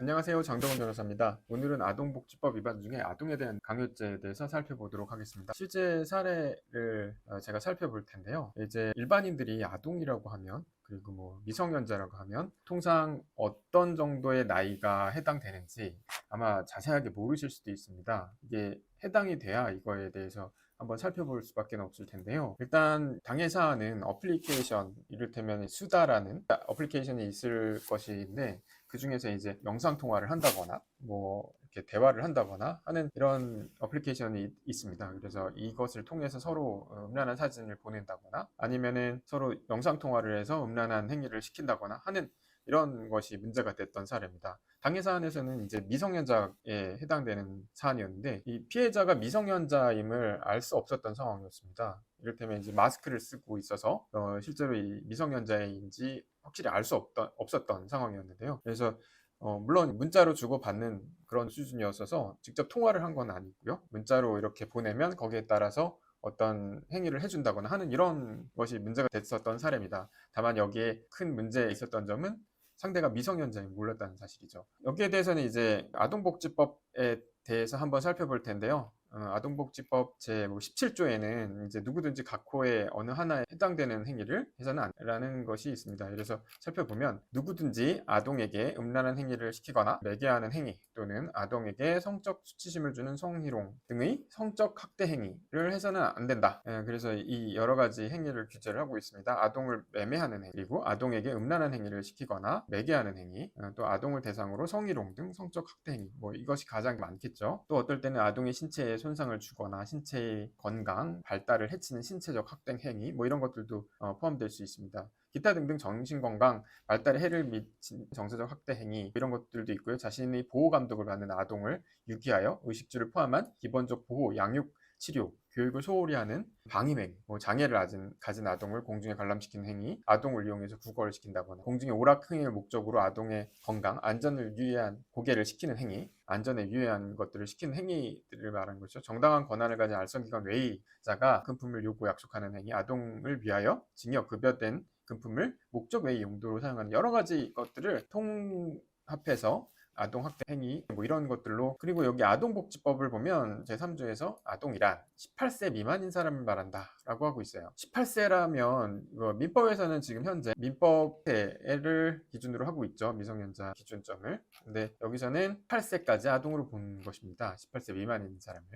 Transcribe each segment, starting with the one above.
안녕하세요. 장동훈 변호사입니다. 오늘은 아동복지법 위반 중에 아동에 대한 강요죄에 대해서 살펴보도록 하겠습니다. 실제 사례를 제가 살펴볼 텐데요. 이제 일반인들이 아동이라고 하면 그리고 뭐 미성년자라고 하면 통상 어떤 정도의 나이가 해당되는지 아마 자세하게 모르실 수도 있습니다. 이게 해당이 돼야 이거에 대해서 한번 살펴볼 수밖에 없을 텐데요. 일단 당해 사안은 어플리케이션, 이를테면 수다라는 어플리케이션이 있을 것인데 그 중에서 이제 영상 통화를 한다거나 뭐 이렇게 대화를 한다거나 하는 이런 어플리케이션이 있습니다. 그래서 이것을 통해서 서로 음란한 사진을 보낸다거나 아니면은 서로 영상 통화를 해서 음란한 행위를 시킨다거나 하는 이런 것이 문제가 됐던 사례입니다. 당해 사안에서는 이제 미성년자에 해당되는 사안이었는데 이 피해자가 미성년자임을 알 수 없었던 상황이었습니다. 이를테면 이제 마스크를 쓰고 있어서 실제로 이 미성년자인지 확실히 알 수 없었던 상황이었는데요. 그래서 물론 문자로 주고받는 그런 수준이었어서 직접 통화를 한 건 아니고요. 문자로 이렇게 보내면 거기에 따라서 어떤 행위를 해준다거나 하는 이런 것이 문제가 됐었던 사례입니다. 다만 여기에 큰 문제 있었던 점은 상대가 미성년자인 몰랐다는 사실이죠. 여기에 대해서는 이제 아동복지법에 대해서 한번 살펴볼 텐데요. 아동복지법 제 17조에는 이제 누구든지 각호의 어느 하나에 해당되는 행위를 해서는 안 라는 것이 있습니다. 그래서 살펴보면 누구든지 아동에게 음란한 행위를 시키거나 매개하는 행위 또는 아동에게 성적 수치심을 주는 성희롱 등의 성적 학대 행위를 해서는 안 된다. 그래서 이 여러 가지 행위를 규제를 하고 있습니다. 아동을 매매하는 행위, 그리고 아동에게 음란한 행위를 시키거나 매개하는 행위, 또 아동을 대상으로 성희롱 등 성적 학대 행위, 뭐 이것이 가장 많겠죠. 또 어떨 때는 아동의 신체에 손상을 주거나 신체의 건강, 발달을 해치는 신체적 학대 행위, 뭐 이런 것들도 포함될 수 있습니다. 기타 등등 정신건강, 발달에 해를 미친 정서적 학대 행위 이런 것들도 있고요. 자신의 보호 감독을 받는 아동을 유기하여 의식주를 포함한 기본적 보호, 양육, 치료, 교육을 소홀히 하는 방임행, 장애를 가진 아동을 공중에 관람시키는 행위, 아동을 이용해서 구걸을 시킨다거나 공중에 오락행위를 목적으로 아동의 건강, 안전을 유해한 고개를 시키는 행위, 안전에 유해한 것들을 시키는 행위들을 말하는 것이죠. 정당한 권한을 가진 알선기관 외의자가 금품을 요구 약속하는 행위, 아동을 위하여 징역, 급여된 금품을 목적 외의 용도로 사용하는 여러 가지 것들을 통합해서 아동학대 행위 뭐 이런 것들로, 그리고 여기 아동복지법을 보면 제3조에서 아동이란 18세 미만인 사람을 말한다 라고 하고 있어요. 18세라면 민법에서는 지금 현재 민법을 기준으로 하고 있죠. 미성년자 기준점을. 근데 여기서는 18세까지 아동으로 보는 것입니다. 18세 미만인 사람을.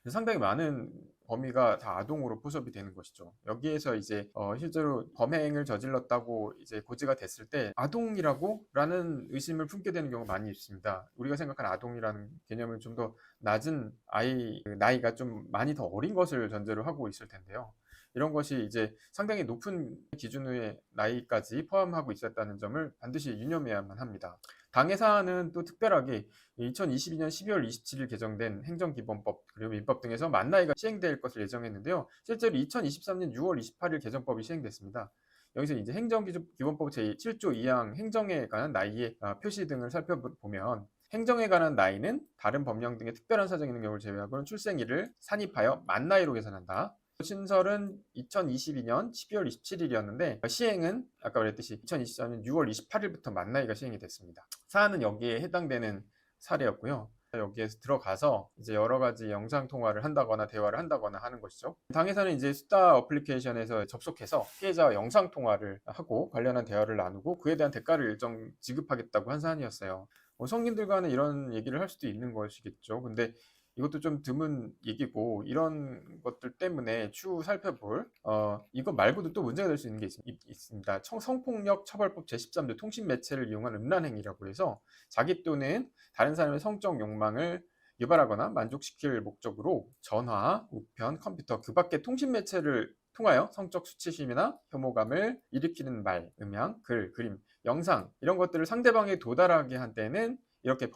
상당히 많은 범위가 다 아동으로 포섭이 되는 것이죠. 여기에서 이제 실제로 범행을 저질렀다고 이제 고지가 됐을 때 아동이라고? 라는 의심을 품게 되는 경우가 많이 있습니다. 우리가 생각하는 아동이라는 개념은 좀 더 낮은 아이, 나이가 좀 많이 더 어린 것을 전제로 하고 있을 텐데요. 이런 것이 이제 상당히 높은 기준의 나이까지 포함하고 있었다는 점을 반드시 유념해야만 합니다. 당해 사안은 또 특별하게 2022년 12월 27일 개정된 행정기본법 그리고 민법 등에서 만 나이가 시행될 것을 예정했는데요. 실제로 2023년 6월 28일 개정법이 시행됐습니다. 여기서 이제 행정기본법 제7조 2항 행정에 관한 나이의 표시 등을 살펴보면 행정에 관한 나이는 다른 법령 등의 특별한 사정이 있는 경우를 제외하고는 출생일을 산입하여 만 나이로 계산한다. 신설은 2022년 12월 27일이었는데 시행은 아까 말했듯이 2024년 6월 28일부터 만 나이가 시행이 됐습니다. 사안은 여기에 해당되는 사례였고요. 여기에서 들어가서 이제 여러 가지 영상 통화를 한다거나 대화를 한다거나 하는 것이죠. 당에서는 이제 수다 어플리케이션에서 접속해서 피해자와 영상 통화를 하고 관련한 대화를 나누고 그에 대한 대가를 일정 지급하겠다고 한 사안이었어요. 성인들과는 이런 얘기를 할 수도 있는 것이겠죠. 근데 이것도 좀 드문 얘기고 이런 것들 때문에 추후 살펴볼 이거 말고도 또 문제가 될 수 있는 게 있습니다. 성폭력 처벌법 제13조 통신매체를 이용한 음란행위라고 해서 자기 또는 다른 사람의 성적 욕망을 유발하거나 만족시킬 목적으로 전화, 우편, 컴퓨터 그 밖의 통신매체를 통하여 성적 수치심이나 혐오감을 일으키는 말, 음향, 글, 그림, 영상 이런 것들을 상대방에 도달하게 한 때는 이렇게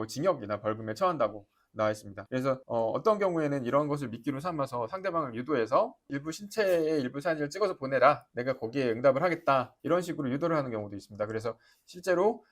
징역이나 벌금에 처한다고 나와 있습니다. 그래서 어떤 경우에는 이런 것을 미끼로 삼아서 상대방을 유도해서 일부 신체의 일부 사진을 찍어서 보내라. 내가 거기에 응답을 하겠다. 이런 식으로 유도를 하는 경우도 있습니다. 그래서 실제로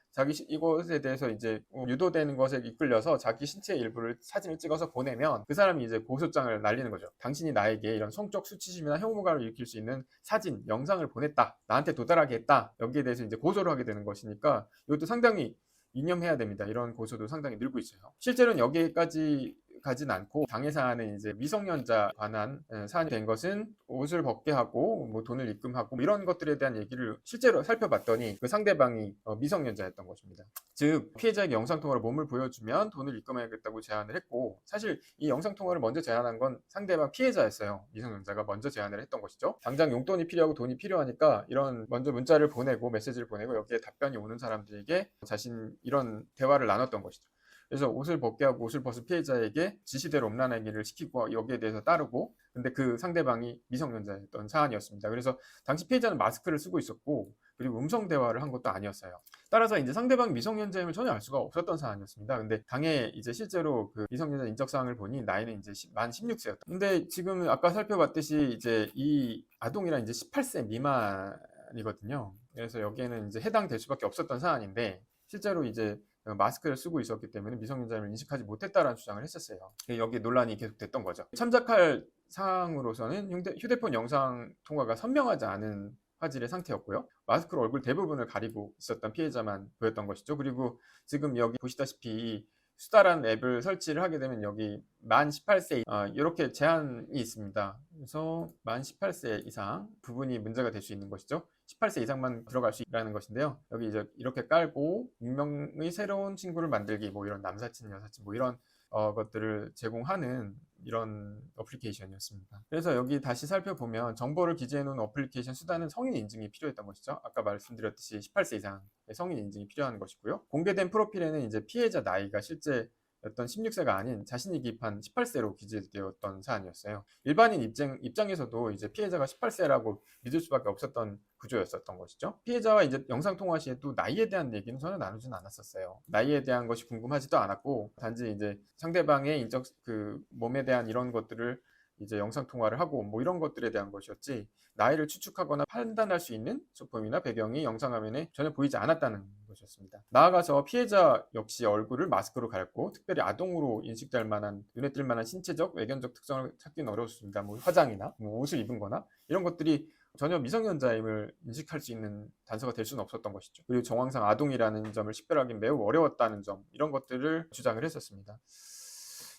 이것에 대해서 이제 유도되는 것에 이끌려서 자기 신체의 일부를 사진을 찍어서 보내면 그 사람이 이제 고소장을 날리는 거죠. 당신이 나에게 이런 성적 수치심이나 혐오감을 일으킬 수 있는 사진, 영상을 보냈다. 나한테 도달하게 했다. 여기에 대해서 이제 고소를 하게 되는 것이니까 이것도 상당히 이념해야 됩니다. 이런 고소도 상당히 늘고 있어요. 실제로는 여기까지 가진 않고 당해 사안은 이제 미성년자 관한 사안이 된 것은 옷을 벗게 하고 뭐 돈을 입금하고 뭐 이런 것들에 대한 얘기를 실제로 살펴봤더니 그 상대방이 미성년자였던 것입니다. 즉 피해자에게 영상통화로 몸을 보여주면 돈을 입금해야겠다고 제안을 했고, 사실 이 영상통화를 먼저 제안한 건 상대방 피해자였어요. 미성년자가 먼저 제안을 했던 것이죠. 당장 용돈이 필요하고 돈이 필요하니까 이런 먼저 문자를 보내고 메시지를 보내고 여기에 답변이 오는 사람들에게 자신 이런 대화를 나눴던 것이죠. 그래서 옷을 벗게 하고 옷을 벗은 피해자에게 지시대로 음란행위를 시키고 여기에 대해서 따르고, 근데 그 상대방이 미성년자였던 사안이었습니다. 그래서 당시 피해자는 마스크를 쓰고 있었고 그리고 음성 대화를 한 것도 아니었어요. 따라서 이제 상대방이 미성년자임을 전혀 알 수가 없었던 사안이었습니다. 근데 당해 이제 실제로 그 미성년자 인적사항을 보니 나이는 이제 만 16세였다. 근데 지금 아까 살펴봤듯이 이제 이 아동이란 이제 18세 미만이거든요. 그래서 여기에는 이제 해당될 수밖에 없었던 사안인데, 실제로 이제 마스크를 쓰고 있었기 때문에 미성년자임을 인식하지 못했다라는 주장을 했었어요. 여기 논란이 계속됐던 거죠. 참작할 사항으로서는 휴대폰 영상 통화가 선명하지 않은 화질의 상태였고요. 마스크로 얼굴 대부분을 가리고 있었던 피해자만 보였던 것이죠. 그리고 지금 여기 보시다시피 수다라는 앱을 설치를 하게 되면 여기 만 18세 이렇게 제한이 있습니다. 그래서 만 18세 이상 부분이 문제가 될 수 있는 것이죠. 18세 이상만 들어갈 수 있다는 것인데요. 여기 이제 이렇게 깔고 익명의 새로운 친구를 만들기, 뭐 이런 남사친, 여사친, 뭐 이런 것들을 제공하는 이런 어플리케이션이었습니다. 그래서 여기 다시 살펴보면 정보를 기재해 놓은 어플리케이션 수단은 성인 인증이 필요했던 것이죠. 아까 말씀드렸듯이 18세 이상의 성인 인증이 필요한 것이고요. 공개된 프로필에는 이제 피해자 나이가 실제 어떤 16세가 아닌 자신이 기입한 18세로 기재되었던 사안이었어요. 일반인 입장에서도 이제 피해자가 18세라고 믿을 수밖에 없었던 구조였었던 것이죠. 피해자와 이제 영상 통화 시에도 나이에 대한 얘기는 전혀 나누진 않았었어요. 나이에 대한 것이 궁금하지도 않았고, 단지 이제 상대방의 인적 그 몸에 대한 이런 것들을 이제 영상 통화를 하고 뭐 이런 것들에 대한 것이었지, 나이를 추측하거나 판단할 수 있는 소품이나 배경이 영상 화면에 전혀 보이지 않았다는 것이었습니다. 나아가서 피해자 역시 얼굴을 마스크로 가렸고 특별히 아동으로 인식될 만한, 눈에 띌 만한 신체적, 외견적 특성을 찾기는 어려웠습니다. 뭐 화장이나 뭐 옷을 입은 거나 이런 것들이 전혀 미성년자임을 인식할 수 있는 단서가 될 수는 없었던 것이죠. 그리고 정황상 아동이라는 점을 식별하기 매우 어려웠다는 점, 이런 것들을 주장을 했었습니다.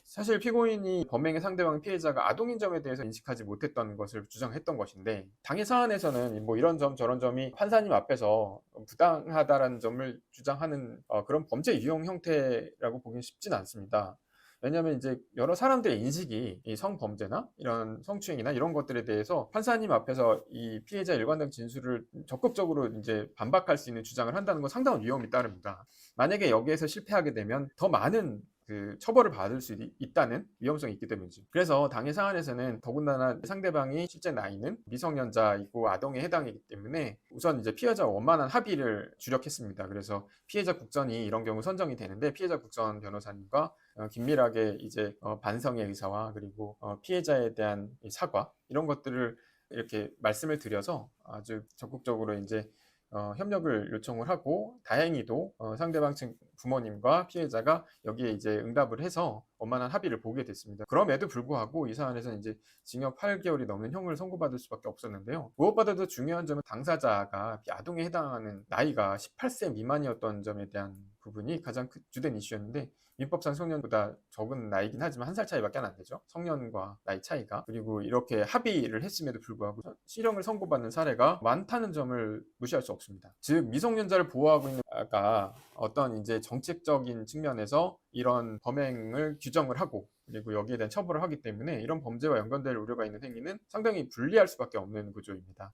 사실 피고인이 범행의 상대방 피해자가 아동인 점에 대해서 인식하지 못했던 것을 주장했던 것인데, 당해 사안에서는 뭐 이런 점 저런 점이 판사님 앞에서 부당하다라는 점을 주장하는 그런 범죄 유형 형태라고 보기는 쉽진 않습니다. 왜냐하면 이제 여러 사람들의 인식이 이 성범죄나 이런 성추행이나 이런 것들에 대해서 판사님 앞에서 이 피해자 일관된 진술을 적극적으로 이제 반박할 수 있는 주장을 한다는 건 상당한 위험이 따릅니다. 만약에 여기에서 실패하게 되면 더 많은 그 처벌을 받을 수 있다는 위험성이 있기 때문이죠. 그래서 당해 사안에서는 더군다나 상대방이 실제 나이는 미성년자이고 아동에 해당이기 때문에 우선 이제 피해자와 원만한 합의를 주력했습니다. 그래서 피해자 국전이 이런 경우 선정이 되는데, 피해자 국전 변호사님과 긴밀하게 이제 반성의 의사와 그리고 피해자에 대한 사과, 이런 것들을 이렇게 말씀을 드려서 아주 적극적으로 이제 협력을 요청을 하고, 다행히도 상대방 측 부모님과 피해자가 여기에 이제 응답을 해서 원만한 합의를 보게 됐습니다. 그럼에도 불구하고 이 사안에서는 이제 징역 8개월이 넘는 형을 선고받을 수밖에 없었는데요. 무엇보다도 중요한 점은 당사자가 아동에 해당하는 나이가 18세 미만이었던 점에 대한 부분이 가장 주된 이슈였는데, 민법상 성년보다 적은 나이긴 하지만 1살 차이밖에 안 되죠. 성년과 나이 차이가. 그리고 이렇게 합의를 했음에도 불구하고 실형을 선고받는 사례가 많다는 점을 무시할 수 없습니다. 즉 미성년자를 보호하고 있는 어떤 이제 정책적인 측면에서 이런 범행을 규정을 하고 그리고 여기에 대한 처벌을 하기 때문에 이런 범죄와 연관될 우려가 있는 행위는 상당히 불리할 수밖에 없는 구조입니다.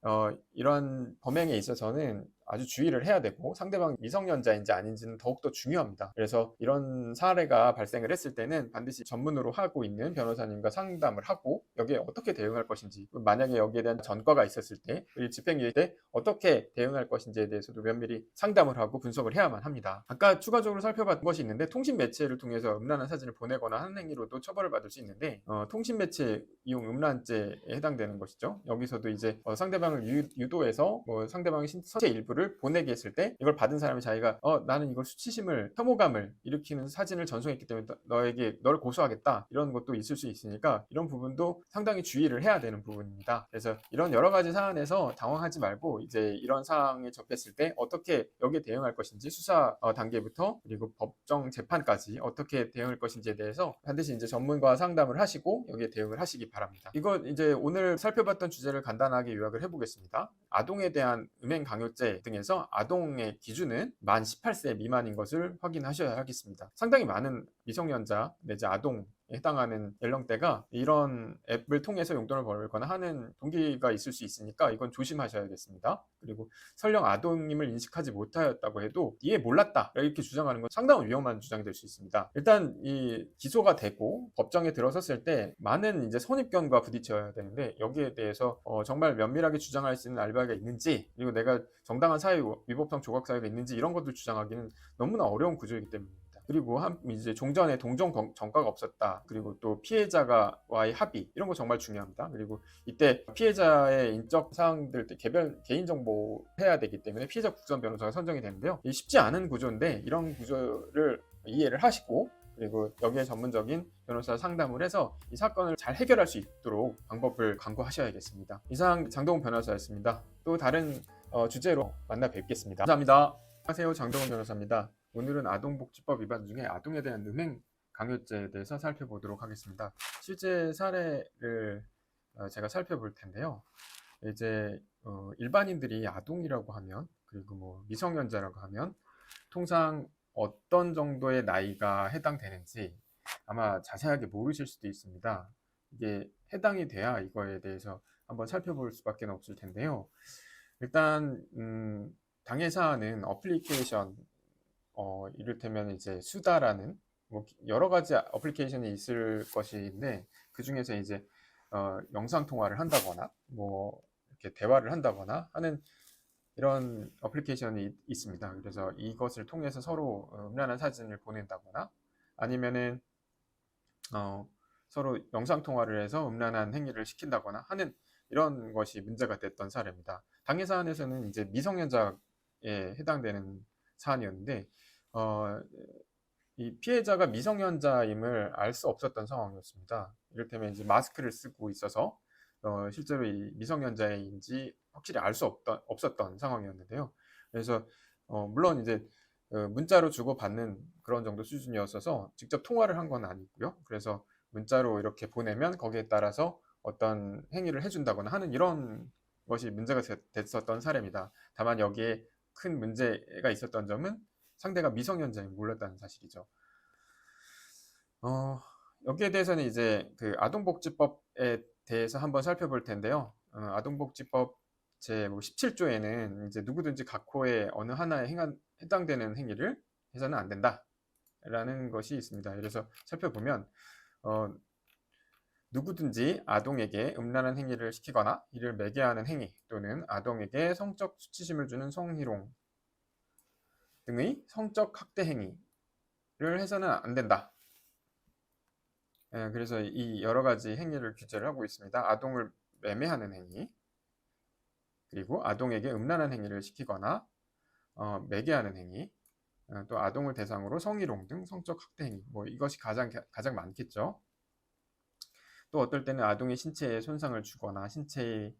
이런 범행에 있어서는 아주 주의를 해야 되고, 상대방 미성년자인지 아닌지는 더욱더 중요합니다. 그래서 이런 사례가 발생을 했을 때는 반드시 전문으로 하고 있는 변호사님과 상담을 하고 여기에 어떻게 대응할 것인지, 만약에 여기에 대한 전과가 있었을 때, 집행유예 때 어떻게 대응할 것인지에 대해서도 면밀히 상담을 하고 분석을 해야만 합니다. 아까 추가적으로 살펴봤던 것이 있는데, 통신 매체를 통해서 음란한 사진을 보내거나 하는 행위로도 처벌을 받을 수 있는데 통신 매체 이용 음란죄에 해당되는 것이죠. 여기서도 이제 상대방을 유도해서 뭐 상대방의 신체 일부를 보내게 했을 때 이걸 받은 사람이 자기가 나는 이걸 수치심을 혐오감을 일으키는 사진을 전송했기 때문에 너를 고소하겠다 이런 것도 있을 수 있으니까 이런 부분도 상당히 주의를 해야 되는 부분입니다. 그래서 이런 여러 가지 사안에서 당황하지 말고 이제 이런 사항에 접했을 때 어떻게 여기에 대응할 것인지 수사 단계부터 그리고 법정 재판까지 어떻게 대응할 것인지에 대해서 반드시 이제 전문가와 상담을 하시고 여기에 대응을 하시기 바랍니다. 이거 이제 오늘 살펴봤던 주제를 간단하게 요약을 해보겠습니다. 아동에 대한 음행 강요죄 등에서 아동의 기준은 만 18세 미만인 것을 확인하셔야 하겠습니다. 상당히 많은 미성년자 내지 아동에 해당하는 연령대가 이런 앱을 통해서 용돈을 벌거나 하는 동기가 있을 수 있으니까 이건 조심하셔야겠습니다. 그리고 설령 아동임을 인식하지 못하였다고 해도 이해 몰랐다 이렇게 주장하는 건 상당히 위험한 주장이 될 수 있습니다. 일단 이 기소가 되고 법정에 들어섰을 때 많은 이제 선입견과 부딪혀야 되는데 여기에 대해서 정말 면밀하게 주장할 수 있는 알바가 있는지 그리고 내가 정당한 사회 위법성 조각 사유가 있는지 이런 것들 주장하기는 너무나 어려운 구조이기 때문입니다. 그리고 이제 종전에 동종 전과가 없었다. 그리고 또 피해자와의 합의 이런 거 정말 중요합니다. 그리고 이때 피해자의 인적 사항들 개인 정보 해야 되기 때문에 피해자 국선 변호사가 선정이 되는데요. 쉽지 않은 구조인데 이런 구조를 이해를 하시고 그리고 여기에 전문적인 변호사 상담을 해서 이 사건을 잘 해결할 수 있도록 방법을 강구하셔야겠습니다. 이상 장동훈 변호사였습니다. 또 다른 주제로 만나 뵙겠습니다. 감사합니다. 안녕하세요. 장동훈 변호사입니다. 오늘은 아동복지법 위반 중에 아동에 대한 음행 강요죄에 대해서 살펴보도록 하겠습니다. 실제 사례를 제가 살펴볼 텐데요. 이제 일반인들이 아동이라고 하면 그리고 뭐 미성년자라고 하면 통상 어떤 정도의 나이가 해당되는지 아마 자세하게 모르실 수도 있습니다. 이게 해당이 돼야 이거에 대해서 한번 살펴볼 수밖에 없을 텐데요. 일단 당해사항은 어플리케이션 이를테면 이제 수다라는 뭐 여러 가지 어플리케이션이 있을 것인데 그 중에서 이제 영상 통화를 한다거나 뭐 이렇게 대화를 한다거나 하는 이런 어플리케이션이 있습니다. 그래서 이것을 통해서 서로 음란한 사진을 보낸다거나 아니면은 서로 영상 통화를 해서 음란한 행위를 시킨다거나 하는 이런 것이 문제가 됐던 사례입니다. 당해 사안에서는 이제 미성년자에 해당되는 사안이었는데 이 피해자가 미성년자임을 알 수 없었던 상황이었습니다. 이를테면 이제 마스크를 쓰고 있어서 실제로 이 미성년자인지 확실히 알 수 없었던 상황이었는데요. 그래서 물론 이제 문자로 주고받는 그런 정도 수준이었어서 직접 통화를 한 건 아니고요. 그래서 문자로 이렇게 보내면 거기에 따라서 어떤 행위를 해준다거나 하는 이런 것이 문제가 됐었던 사례입니다. 다만 여기에 큰 문제가 있었던 점은 상대가 미성년자임을 몰랐다는 사실이죠. 여기에 대해서는 이제 그 아동복지법에 대해서 한번 살펴볼 텐데요. 아동복지법 제 17조에는 이제 누구든지 각호의 어느 하나에 해당되는 행위를 해서는 안 된다라는 것이 있습니다. 그래서 살펴보면 누구든지 아동에게 음란한 행위를 시키거나 이를 매개하는 행위 또는 아동에게 성적 수치심을 주는 성희롱 등의 성적 학대 행위를 해서는 안 된다. 그래서 이 여러 가지 행위를 규제를 하고 있습니다. 아동을 매매하는 행위, 그리고 아동에게 음란한 행위를 시키거나 매개하는 행위, 또 아동을 대상으로 성희롱 등 성적 학대 행위, 뭐 이것이 가장 많겠죠. 또 어떨 때는 아동의 신체에 손상을 주거나 신체의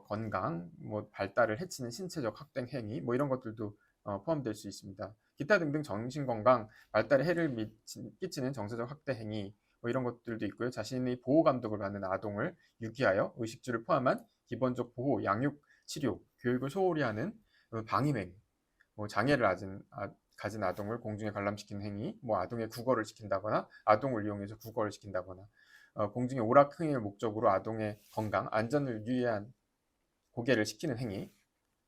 건강, 뭐 발달을 해치는 신체적 학대 행위, 뭐 이런 것들도 포함될 수 있습니다. 기타 등등 정신건강, 발달에 해를 끼치는 정서적 학대 행위, 뭐 이런 것들도 있고요. 자신의 보호 감독을 받는 아동을 유기하여 의식주를 포함한 기본적 보호, 양육, 치료, 교육을 소홀히 하는 방임 행위, 뭐 장애를 가진 아동을 공중에 관람시키는 행위, 뭐 아동의 국어를 시킨다거나 아동을 이용해서 국어를 시킨다거나 공중의 오락 행위를 목적으로 아동의 건강, 안전을 유의한 고개를 시키는 행위,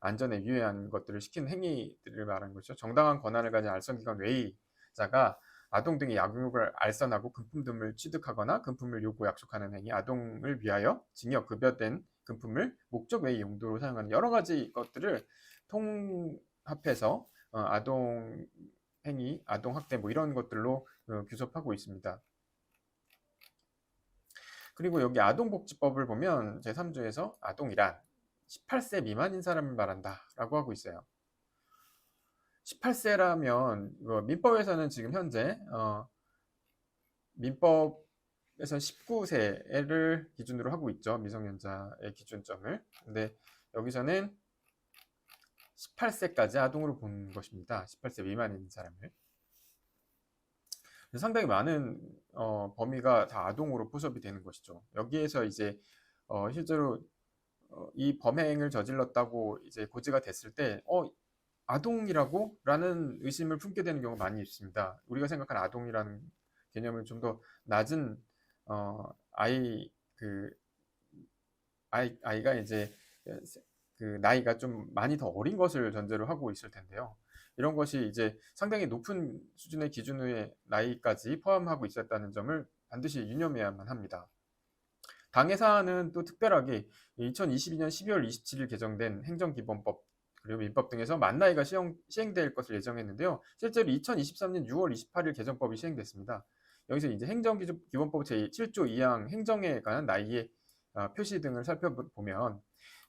안전에 유의한 것들을 시키는 행위들을 말하는 것이죠. 정당한 권한을 가진 알선기관 외의자가 아동 등의 양육을 알선하고 금품 등을 취득하거나 금품을 요구 약속하는 행위, 아동을 위하여 징역 급여된 금품을 목적 외의 용도로 사용하는 여러 가지 것들을 통합해서 아동 행위, 아동 학대 뭐 이런 것들로 규섭하고 있습니다. 그리고 여기 아동복지법을 보면 제3조에서 아동이란 18세 미만인 사람을 말한다라고 하고 있어요. 18세라면 민법에서는 지금 현재 민법에서 19세를 기준으로 하고 있죠. 미성년자의 기준점을. 근데 여기서는 18세까지 아동으로 본 것입니다. 18세 미만인 사람을. 상당히 많은 범위가 다 아동으로 포섭이 되는 것이죠. 여기에서 이제 실제로 이 범행을 저질렀다고 이제 고지가 됐을 때 아동이라고? 라는 의심을 품게 되는 경우가 많이 있습니다. 우리가 생각하는 아동이라는 개념은 좀 더 낮은 아이 아이가 이제 그 나이가 좀 많이 더 어린 것을 전제로 하고 있을 텐데요. 이런 것이 이제 상당히 높은 수준의 기준의 나이까지 포함하고 있었다는 점을 반드시 유념해야만 합니다. 당해 사안은 또 특별하게 2022년 12월 27일 개정된 행정기본법 그리고 민법 등에서 만 나이가 시행될 것을 예정했는데요. 실제로 2023년 6월 28일 개정법이 시행됐습니다. 여기서 이제 행정기본법 제7조 2항 행정에 관한 나이의 표시 등을 살펴보면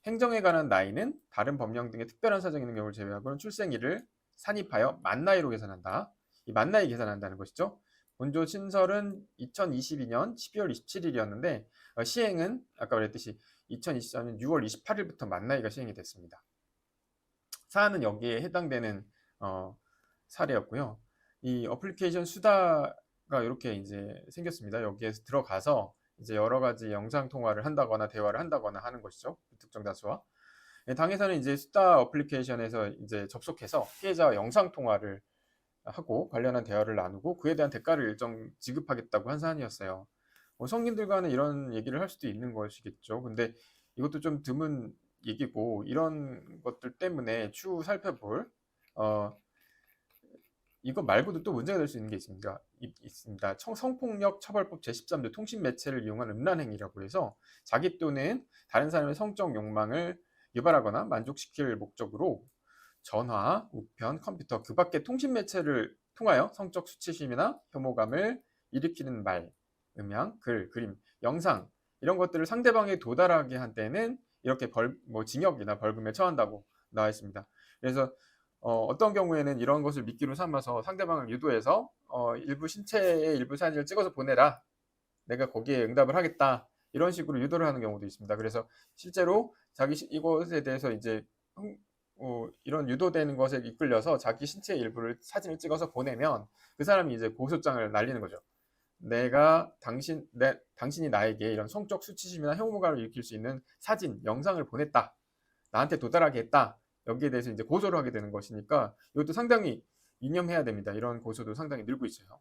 행정에 관한 나이는 다른 법령 등의 특별한 사정이 있는 경우를 제외하고는 출생일을 산입하여 만 나이로 계산한다. 이 만 나이 계산한다는 것이죠. 본조 신설은 2022년 12월 27일이었는데 시행은 아까 말했듯이 2024년 6월 28일부터 만 나이가 시행이 됐습니다. 사안은 여기에 해당되는 사례였고요. 이 어플리케이션 수다가 이렇게 이제 생겼습니다. 여기에서 들어가서 이제 여러 가지 영상 통화를 한다거나 대화를 한다거나 하는 것이죠. 특정 다수와. 당에서는 이제 수다 어플리케이션에서 이제 접속해서 피해자와 영상 통화를 하고 관련한 대화를 나누고 그에 대한 대가를 일정 지급하겠다고 한 사안이었어요. 성인들과는 이런 얘기를 할 수도 있는 것이겠죠. 근데 이것도 좀 드문 얘기고 이런 것들 때문에 추후 살펴볼 이거 말고도 또 문제가 될 수 있는 게 있습니다. 성폭력 처벌법 제13조 통신매체를 이용한 음란행위라고 해서 자기 또는 다른 사람의 성적 욕망을 유발하거나 만족시킬 목적으로 전화, 우편, 컴퓨터 그 밖의 통신매체를 통하여 성적 수치심이나 혐오감을 일으키는 말, 음향, 글, 그림, 영상 이런 것들을 상대방에 도달하게 한 때는 이렇게 징역이나 벌금에 처한다고 나와 있습니다. 그래서 어떤 경우에는 이런 것을 미끼로 삼아서 상대방을 유도해서 일부 신체의 일부 사진을 찍어서 보내라. 내가 거기에 응답을 하겠다. 이런 식으로 유도를 하는 경우도 있습니다. 그래서 실제로 이것에 대해서 이제 이런 유도되는 것에 이끌려서 자기 신체의 일부를 사진을 찍어서 보내면 그 사람이 이제 고소장을 날리는 거죠. 당신이 나에게 이런 성적 수치심이나 혐오감을 일으킬 수 있는 사진, 영상을 보냈다. 나한테 도달하게 했다. 여기에 대해서 이제 고소를 하게 되는 것이니까 이것도 상당히 유념해야 됩니다. 이런 고소도 상당히 늘고 있어요.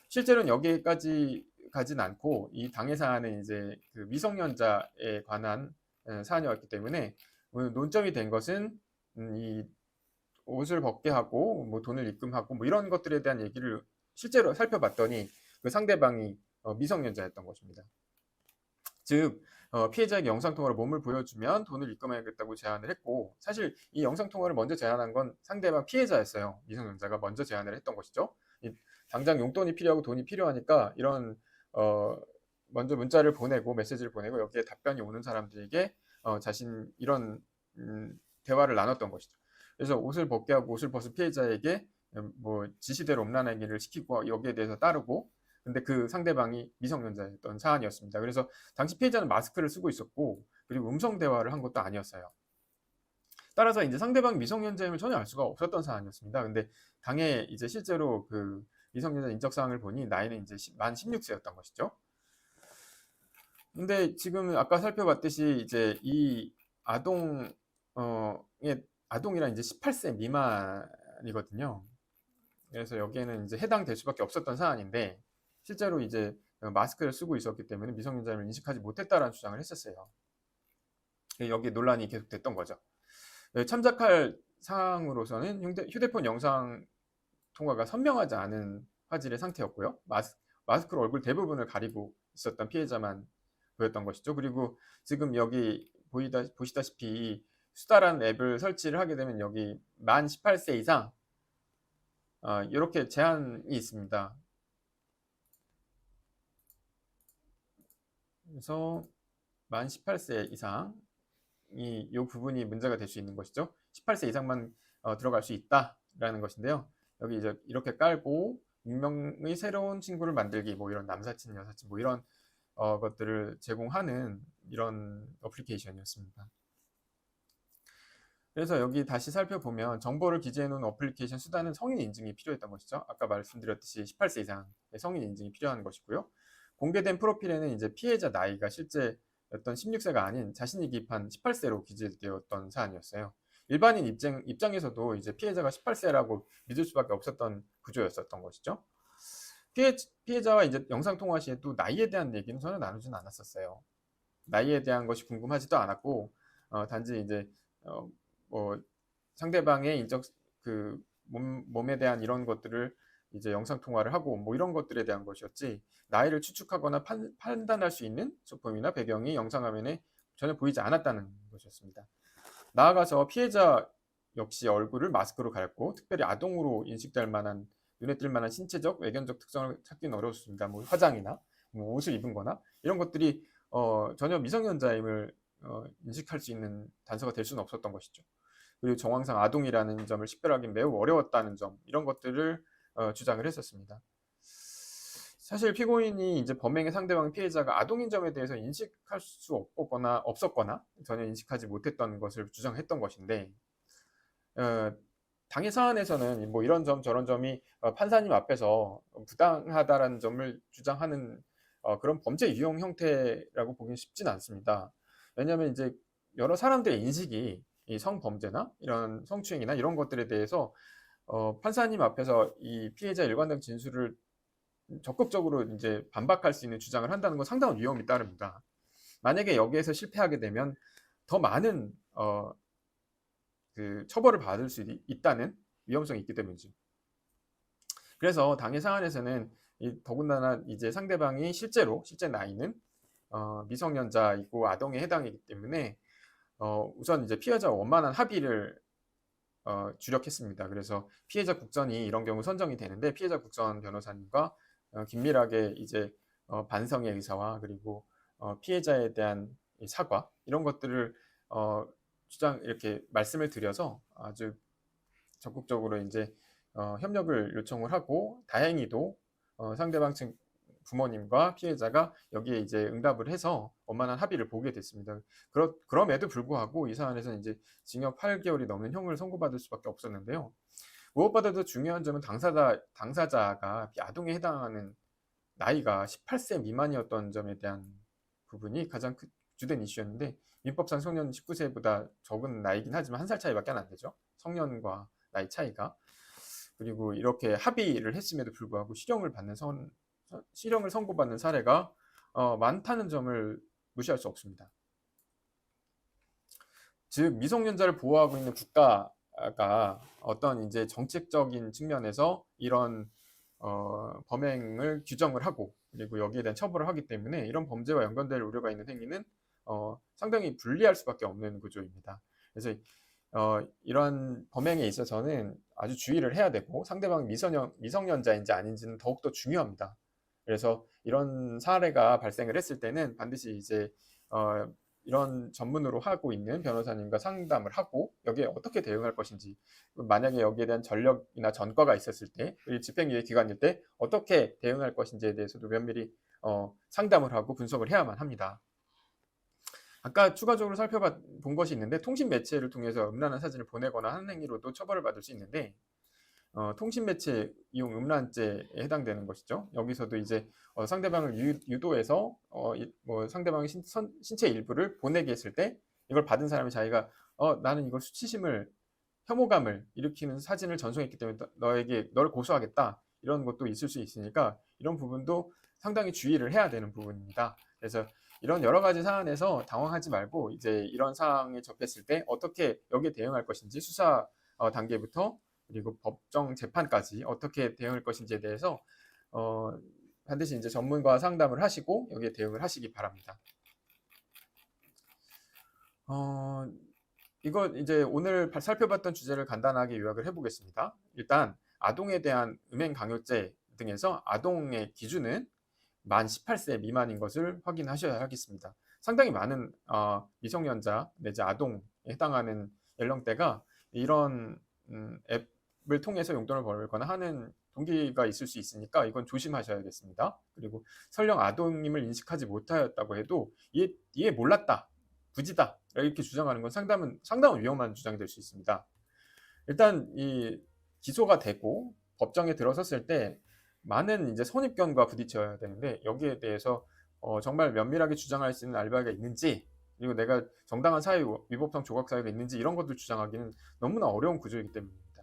실제로는 여기까지 가진 않고 이 당해 사안은 이제 그 미성년자에 관한 사안이었기 때문에 논점이 된 것은 이 옷을 벗게 하고 뭐 돈을 입금하고 뭐 이런 것들에 대한 얘기를 실제로 살펴봤더니 그 상대방이 미성년자였던 것입니다. 즉 피해자에게 영상통화로 몸을 보여주면 돈을 입금해야겠다고 제안을 했고 사실 이 영상통화를 먼저 제안한 건 상대방 피해자였어요. 미성년자가 먼저 제안을 했던 것이죠. 당장 용돈이 필요하고 돈이 필요하니까 이런 먼저 문자를 보내고 메시지를 보내고 여기에 답변이 오는 사람들에게 자신 이런 대화를 나눴던 것이죠. 그래서 옷을 벗게 하고 옷을 벗은 피해자에게 뭐 지시대로 음란행위를 시키고 여기에 대해서 따르고 근데 그 상대방이 미성년자였던 사안이었습니다. 그래서 당시 피해자는 마스크를 쓰고 있었고 그리고 음성 대화를 한 것도 아니었어요. 따라서 이제 상대방이 미성년자임을 전혀 알 수가 없었던 사안이었습니다. 근데 당해 이제 실제로 그 미성년자 인적 사항을 보니 나이는 이제 만 16세였던 것이죠. 근데 지금 아까 살펴봤듯이 이제 이 아동이란 이제 18세 미만이거든요. 그래서 여기에는 이제 해당될 수밖에 없었던 사안인데 실제로 이제 마스크를 쓰고 있었기 때문에 미성년자임을 인식하지 못했다라는 주장을 했었어요. 여기 논란이 계속됐던 거죠. 참작할 사항으로서는 휴대폰 영상 통화가 선명하지 않은 화질의 상태였고요. 마스크로 얼굴 대부분을 가리고 있었던 피해자만 보였던 것이죠. 그리고 지금 여기 보시다시피 수다라는 앱을 설치를 하게 되면 여기 만 18세 이상 이렇게 제한이 있습니다. 그래서 만 18세 이상이 이 부분이 문제가 될 수 있는 것이죠. 18세 이상만 들어갈 수 있다라는 것인데요. 여기 이제 이렇게 깔고 익명의 새로운 친구를 만들기, 뭐 이런 남사친, 여사친, 뭐 이런 것들을 제공하는 이런 어플리케이션이었습니다. 그래서 여기 다시 살펴보면 정보를 기재해 놓은 어플리케이션 수단은 성인 인증이 필요했던 것이죠. 아까 말씀드렸듯이 18세 이상의 성인 인증이 필요한 것이고요. 공개된 프로필에는 이제 피해자 나이가 실제 어떤 16세가 아닌 자신이 기입한 18세로 기재되었던 사안이었어요. 일반인 입장에서도 이제 피해자가 18세라고 믿을 수밖에 없었던 구조였었던 것이죠. 피해자와 이제 영상 통화 시에 또 나이에 대한 얘기는 전혀 나누지는 않았었어요. 나이에 대한 것이 궁금하지도 않았고, 단지 이제 뭐 상대방의 인적 그 몸에 대한 이런 것들을 이제 영상 통화를 하고 뭐 이런 것들에 대한 것이었지, 나이를 추측하거나 판단할 수 있는 소품이나 배경이 영상 화면에 전혀 보이지 않았다는 것이었습니다. 나아가서 피해자 역시 얼굴을 마스크로 가렸고 특별히 아동으로 인식될 만한 눈에 띌 만한 신체적, 외견적 특성을 찾기는 어려웠습니다. 뭐 화장이나 뭐 옷을 입은 거나 이런 것들이 전혀 미성년자임을 인식할 수 있는 단서가 될 수는 없었던 것이죠. 그리고 정황상 아동이라는 점을 식별하기 매우 어려웠다는 점, 이런 것들을 주장을 했었습니다. 사실 피고인이 이제 범행의 상대방 피해자가 아동인 점에 대해서 인식할 수 없었거나 전혀 인식하지 못했던 것을 주장했던 것인데, 당해 사안에서는 뭐 이런 점 저런 점이 판사님 앞에서 부당하다라는 점을 주장하는 그런 범죄 유형 형태라고 보기는 쉽진 않습니다. 왜냐하면 이제 여러 사람들의 인식이 이 성범죄나 이런 성추행이나 이런 것들에 대해서 판사님 앞에서 이 피해자 일관된 진술을 적극적으로 이제 반박할 수 있는 주장을 한다는 건 상당한 위험이 따릅니다. 만약에 여기에서 실패하게 되면 더 많은 그 처벌을 받을 수 있다는 위험성이 있기 때문이죠. 그래서 당해 사안에서는 더군다나 이제 상대방이 실제 나이는 미성년자이고 아동에 해당이기 때문에 우선 이제 피해자와 원만한 합의를 주력했습니다. 그래서 피해자 국전이 이런 경우 선정이 되는데, 피해자 국전 변호사님과 긴밀하게 이제 반성의 의사와 그리고 피해자에 대한 사과, 이런 것들을 이렇게 말씀을 드려서 아주 적극적으로 이제 협력을 요청을 하고, 다행히도 상대방 측 부모님과 피해자가 여기에 이제 응답을 해서 원만한 합의를 보게 됐습니다. 그럼에도 불구하고 이 사안에서는 이제 징역 8개월이 넘는 형을 선고받을 수밖에 없었는데요. 무엇보다도 중요한 점은 당사자가 아동에 해당하는 나이가 18세 미만이었던 점에 대한 부분이 가장 주된 이슈였는데, 민법상 성년 19세보다 적은 나이긴 하지만 한 살 차이밖에 안 되죠. 성년과 나이 차이가. 그리고 이렇게 합의를 했음에도 불구하고 실형을 선고받는 사례가 많다는 점을 무시할 수 없습니다. 즉 미성년자를 보호하고 있는 국가가 어떤 이제 정책적인 측면에서 이런 범행을 규정을 하고 그리고 여기에 대한 처벌을 하기 때문에 이런 범죄와 연관될 우려가 있는 행위는 상당히 불리할 수밖에 없는 구조입니다. 그래서 이런 범행에 있어서는 아주 주의를 해야 되고, 상대방이 미성년자인지 아닌지는 더욱더 중요합니다. 그래서 이런 사례가 발생을 했을 때는 반드시 이제 이런 전문으로 하고 있는 변호사님과 상담을 하고 여기에 어떻게 대응할 것인지, 만약에 여기에 대한 전력이나 전과가 있었을 때, 집행유예 기간일 때 어떻게 대응할 것인지에 대해서도 면밀히 상담을 하고 분석을 해야만 합니다. 아까 추가적으로 살펴본 것이 있는데, 통신 매체를 통해서 음란한 사진을 보내거나 하는 행위로도 처벌을 받을 수 있는데, 통신 매체 이용 음란죄에 해당되는 것이죠. 여기서도 이제 상대방을 유도해서 뭐 상대방의 신체 일부를 보내게 했을 때, 이걸 받은 사람이 자기가 나는 이걸 수치심을, 혐오감을 일으키는 사진을 전송했기 때문에 너를 고소하겠다, 이런 것도 있을 수 있으니까 이런 부분도 상당히 주의를 해야 되는 부분입니다. 그래서 이런 여러 가지 사안에서 당황하지 말고 이제 이런 사항에 접했을 때 어떻게 여기에 대응할 것인지, 수사 단계부터 그리고 법정 재판까지 어떻게 대응할 것인지에 대해서 반드시 이제 전문가와 상담을 하시고 여기에 대응을 하시기 바랍니다. 이거 이제 오늘 살펴봤던 주제를 간단하게 요약을 해보겠습니다. 일단 아동에 대한 음행 강요죄 등에서 아동의 기준은 만 18세 미만인 것을 확인하셔야 하겠습니다. 상당히 많은 미성년자 내지 아동에 해당하는 연령대가 이런 앱을 통해서 용돈을 벌거나 하는 동기가 있을 수 있으니까 이건 조심하셔야겠습니다. 그리고 설령 아동임을 인식하지 못하였다고 해도 이해 몰랐다, 부지다 이렇게 주장하는 건 상당히 위험한 주장이 될 수 있습니다. 일단 이 기소가 되고 법정에 들어섰을 때 많은 이제 선입견과 부딪혀야 되는데 여기에 대해서 정말 면밀하게 주장할 수 있는 알바가 있는지, 그리고 내가 정당한 사회 위법성 조각 사유가 있는지 이런 것들 주장하기는 너무나 어려운 구조이기 때문입니다.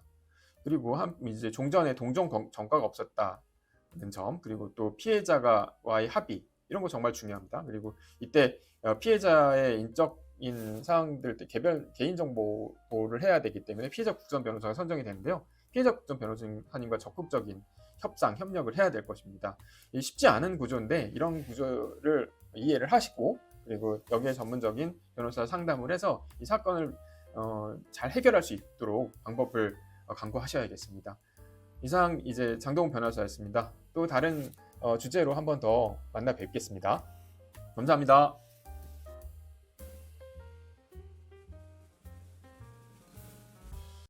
그리고 이제 종전에 동종 전과가 없었다는 점, 그리고 또 피해자와의 합의 이런 거 정말 중요합니다. 그리고 이때 피해자의 인적인 사항들 개인 정보 보호를 해야 되기 때문에 피해자 국선 변호사가 선정이 되는데요. 피해자 국선 변호사님과 적극적인 협력을 해야 될 것입니다. 쉽지 않은 구조인데 이런 구조를 이해를 하시고, 그리고 여기에 전문적인 변호사 상담을 해서 이 사건을 잘 해결할 수 있도록 방법을 강구하셔야겠습니다. 이상 이제 장동훈 변호사였습니다. 또 다른 주제로 한 번 더 만나 뵙겠습니다. 감사합니다.